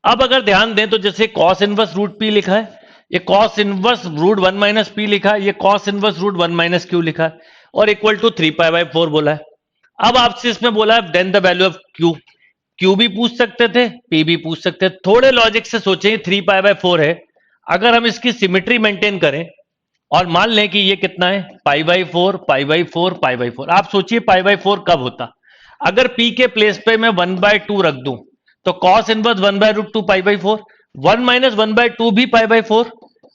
अब अगर ध्यान दें तो जैसे कॉस इनवर्स रूट पी लिखा है, ये cos inverse root 1 minus P लिखा है, ये cos inverse root 1 minus Q लिखा है, और इक्वल टू 3π/4 बोला है। अब आपसे इसमें बोला है then the value of Q. Q भी पूछ सकते थे, पी भी पूछ सकते थे। थोड़े लॉजिक से सोचें, 3π/4 है, अगर हम इसकी सिमेट्री मेंटेन करें और मान लें कि ये कितना है, π/4 π/4 π/4, आप सोचिए π/4 कब होता। अगर p के प्लेस पे मैं 1/2 रख दूं तो कॉस इनवर्स 1/√2 π/4, 1 माइनस 1/2 भी π/4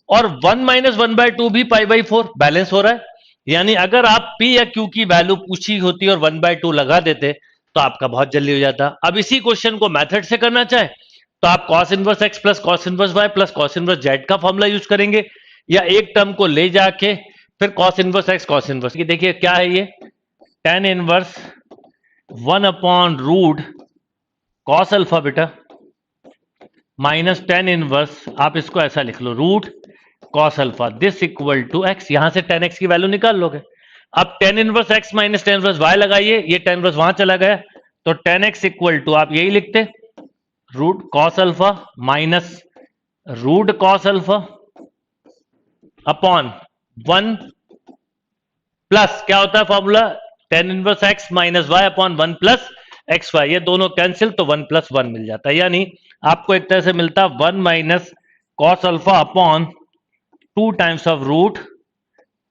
और 1 माइनस 1/2 भी π/4, बैलेंस हो रहा है। यानी अगर आप p या q की वैल्यू पूछी होती और 1/2 लगा देते तो आपका बहुत जल्दी हो जाता। अब इसी क्वेश्चन को मेथड से करना चाहे तो आप cos inverse x plus cos inverse y plus cos inverse z का फॉर्मूला यूज करेंगे, या एक टर्म को ले जाके फिर cos inverse x cos inverse, ये देखिए क्या है, ये tan इनवर्स 1/रूट cos alpha beta minus tan inverse, आप इसको ऐसा लिख लो, root cos alpha, this equal to x। यहां से tan x की वैल्यू निकाल लोगे। अब tan inverse x minus tan inverse y लगाइए, ये tan इनवर्स वहां चला गया तो tan x इक्वल टू आप यही लिखते, root cos alpha minus root cos alpha upon 1 plus क्या होता है formula, tan inverse x minus y upon 1 plus x y, ये दोनों कैंसिल तो 1 + 1 मिल जाता है। यानी आपको एक तरह से मिलता 1 minus cos alpha upon 2 times of root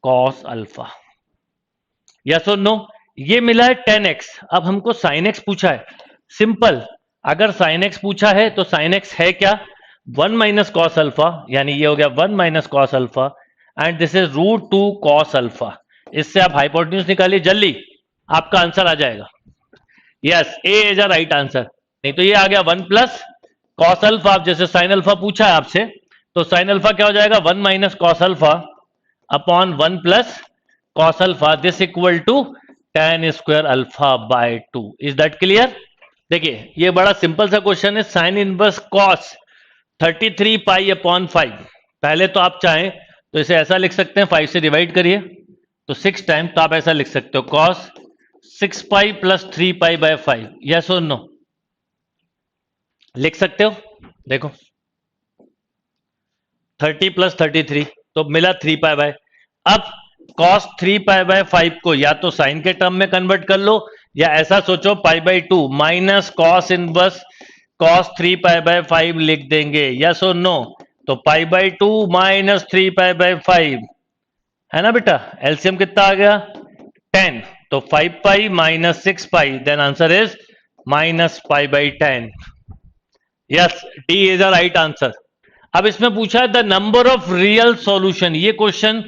cos alpha. Yes और नो, ये मिला है tan x। अब हमको sin x पूछा है। सिंपल, अगर sin x पूछा है तो sin x है क्या, 1 माइनस कॉस अल्फा, यानी ये हो गया 1 minus cos alpha and this is root 2 cos alpha. इससे आप हाइपोटेन्यूज निकालिए, जल्दी आपका आंसर आ जाएगा। Yes, A is a right answer. नहीं तो ये आ गया 1 प्लस कॉस अल्फा, जैसे साइन अल्फा पूछा है आपसे तो साइन अल्फा क्या हो जाएगा, 1 minus cos alpha upon 1 plus cos alpha, this equal to tan square alpha by 2। Is that clear? देखिए ये बड़ा सिंपल सा क्वेश्चन है। Sine inverse cos 33π/5। पहले तो आप चाहें तो इसे ऐसा लिख सकते हैं, 5 से डिवाइड करिए तो 6 टाइम, तो आप ऐसा लिख सकते हो कॉस 6π प्लस 3π/5। यस और नो, लिख सकते हो। देखो 30 प्लस 33 तो मिला 3π/। अब cos 3π/5 को या तो साइन के टर्म में कन्वर्ट कर लो, या ऐसा सोचो π/2 माइनस कॉस इनवर्स cos 3π/5 लिख देंगे। यस और नो, तो π/2 माइनस 3π/5 है ना बेटा, एलसीएम कितना आ गया 10, तो 5π minus 6π, then answer is minus π/10। Yes, D is a right answer. अब इसमें पूछा है the number of real solution. ये क्वेश्चन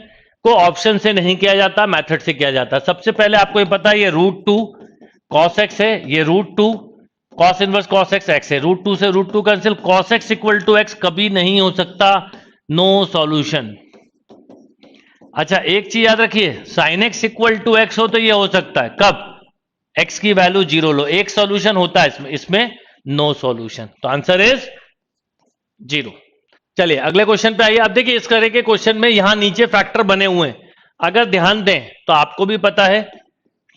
को ऑप्शन से नहीं किया जाता, मेथड से किया जाता है। सबसे पहले आपको ये पता है ये √2 cos x है, ये √2 cos inverse cos x x है, √2 से √2 cancel, cos x equal to x कभी नहीं हो सकता, नो सॉल्यूशन। अच्छा एक चीज याद रखिए, sin x equal to x हो तो ये हो सकता है, कब, x की वैल्यू 0 लो, एक सॉल्यूशन होता है इसमें नो सॉल्यूशन, तो आंसर इज 0। चलिए अगले क्वेश्चन पे आइए। अब देखिए इस तरह के क्वेश्चन में यहां नीचे फैक्टर बने हुए हैं, अगर ध्यान दें तो आपको भी पता है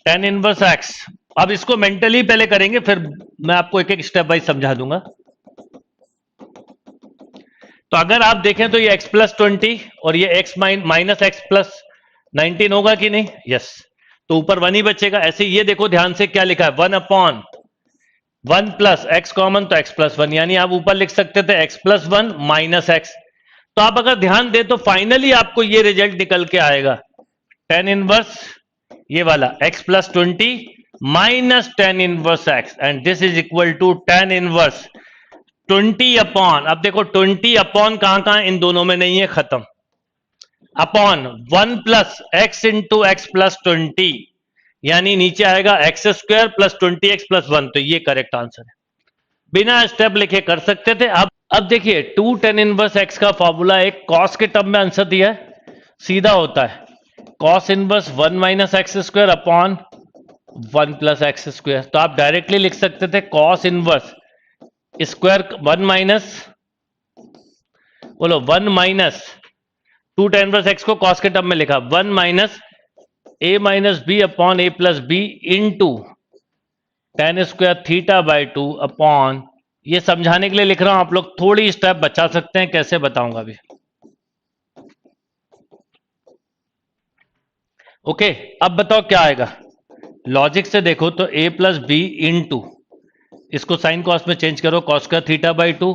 tan इनवर्स x। अब इसको मेंटली पहले करेंगे, फिर मैं आपको एक एक स्टेप वाइज समझा दूंगा। तो अगर आप देखें तो ये x प्लस 20 और ये x माइनस x प्लस 19 होगा कि नहीं, यस, तो ऊपर 1 ही बचेगा। ऐसे ये देखो ध्यान से क्या लिखा है, 1/1 प्लस x कॉमन तो x प्लस 1, यानी आप ऊपर लिख सकते थे x प्लस 1 माइनस x। तो आप अगर ध्यान दें तो फाइनली आपको ये रिजल्ट निकल के आएगा, tan इनवर्स ये वाला x plus 20 minus tan inverse x and this is equal to tan inverse 20 upon, अब देखो 20 अपॉन कहां इन दोनों में नहीं है, खत्म, upon 1 plus x into x plus 20, यानी नीचे आएगा x square plus 20x plus 1। तो ये करेक्ट आंसर है, बिना स्टेप लिखे कर सकते थे। अब देखिए 2 tan इनवर्स x का फॉर्मूला एक cos के टर्म में आंसर दिया है, सीधा होता है cos inverse 1 minus x square upon 1 plus x square. तो आप डायरेक्टली लिख सकते थे cos इनवर्स स्क्वायर 1 माइनस, बोलो 1 माइनस 2 tan इनवर्स x को cos के टर्म में लिखा 1 minus a minus B upon a plus B into tan square theta by 2 upon ये समझाने के लिए लिख रहा हूं, आप लोग थोड़ी स्टेप बचा सकते हैं, कैसे बताऊंगा अभी। ओके, अब बताओ क्या आएगा। लॉजिक से देखो तो a plus B into, इसको साइन कॉस में चेंज करो, cos square theta by two,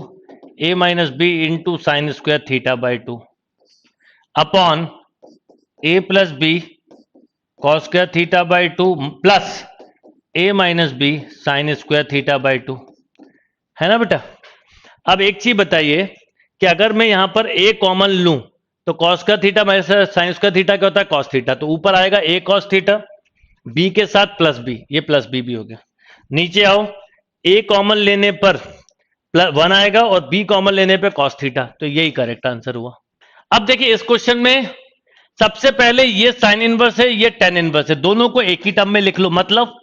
a minus B into sine square theta by two, upon a plus B cos square theta by two plus a minus B sine square theta by two, है ना बेटा। अब एक चीज बताइए कि अगर मैं यहां पर a कॉमन लूं तो कॉस का theta minus sign square theta क्या होता है, कॉस थीटा, तो ऊपर आएगा a कॉस थीटा, b के साथ प्लस b, ये प्लस b भी हो गया। नीचे आओ, a कॉमन लेने पर प्लस 1 आएगा और b कॉमन लेने पे कॉस थीटा, तो यही करेक्ट आंसर हुआ। अब देखिए इस क्वेश्चन में सबसे पहले ये साइन इनवर्स है, ये टेन इनवर्स है, दोनों को एक ही टर्म में लिख लो। मतलब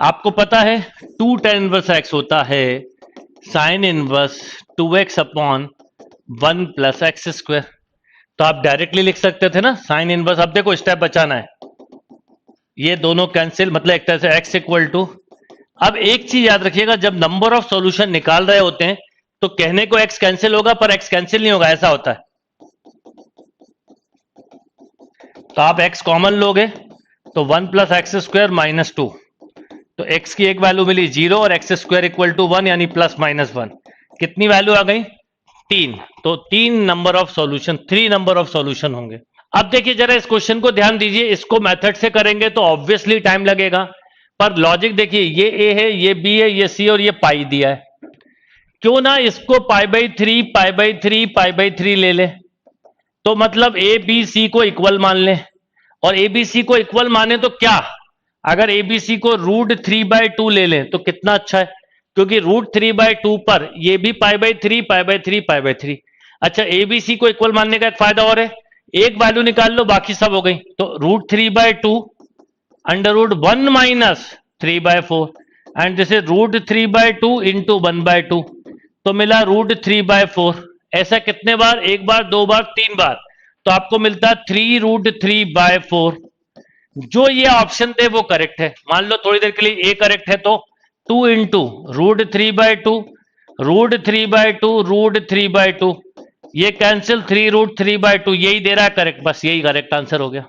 आपको पता है 2 टेन इनवर्स x होता है sine inverse 2x upon 1 plus x square, तो आप डायरेक्टली लिख सकते थे ना साइन इनवर्स। अब देखो स्टेप बचाना है, ये दोनों कैंसिल, मतलब एक तरह से x इक्वल टू। अब एक चीज याद रखिएगा, जब नंबर ऑफ सॉल्यूशन निकाल रहे होते हैं तो कहने को x कैंसिल होगा पर x कैंसिल नहीं होगा, ऐसा होता है। तो आप x कॉमन लोगे तो 1 प्लस एक्स स्क्वायर माइनस 2, तो x की एक वैल्यू मिली 0 और एक्स स्क्वायर इक्वल टू 1 यानी प्लस माइनस 1, कितनी वैल्यू आ गई 3, तो 3 number of solution, 3 number of solution होंगे। अब देखिए जरा इस क्वेश्चन को ध्यान दीजिए, इसको मेथड से करेंगे तो ऑब्वियसली टाइम लगेगा, पर लॉजिक देखिए, ये a है, ये b है, ये c और ये पाई दिया है, क्यों ना इसको pi by 3 pi by 3 pi by 3 ले ले, तो मतलब a b c को इक्वल मान ले, और a b c को इक्वल माने तो क्या, अगर एबीसी को रूट 3/2 ले लें तो कितना अच्छा है, क्योंकि रूट 3/2 पर ये भी pi by 3 pi by 3 pi by 3। अच्छा, एबीसी को इक्वल मानने का एक फायदा और है, एक वैल्यू निकाल लो बाकी सब हो गई, तो root 3/2 under root 1 minus 3/4 and this is root 3/2 into 1/2, तो मिला रूट 3/4। ऐसा कितने बार, एक बार, दो बार, 3 बार, तो आपको मिलता है 3 रूट 3/4। जो ये ऑप्शन थे वो करेक्ट है। मान लो थोड़ी देर के लिए ए करेक्ट है तो 2 इंटू रूट 3/2 रूट 3/2 रूट 3/2, ये कैंसिल 3 रूट 3/2, यही दे रहा है करेक्ट, बस यही करेक्ट आंसर हो गया।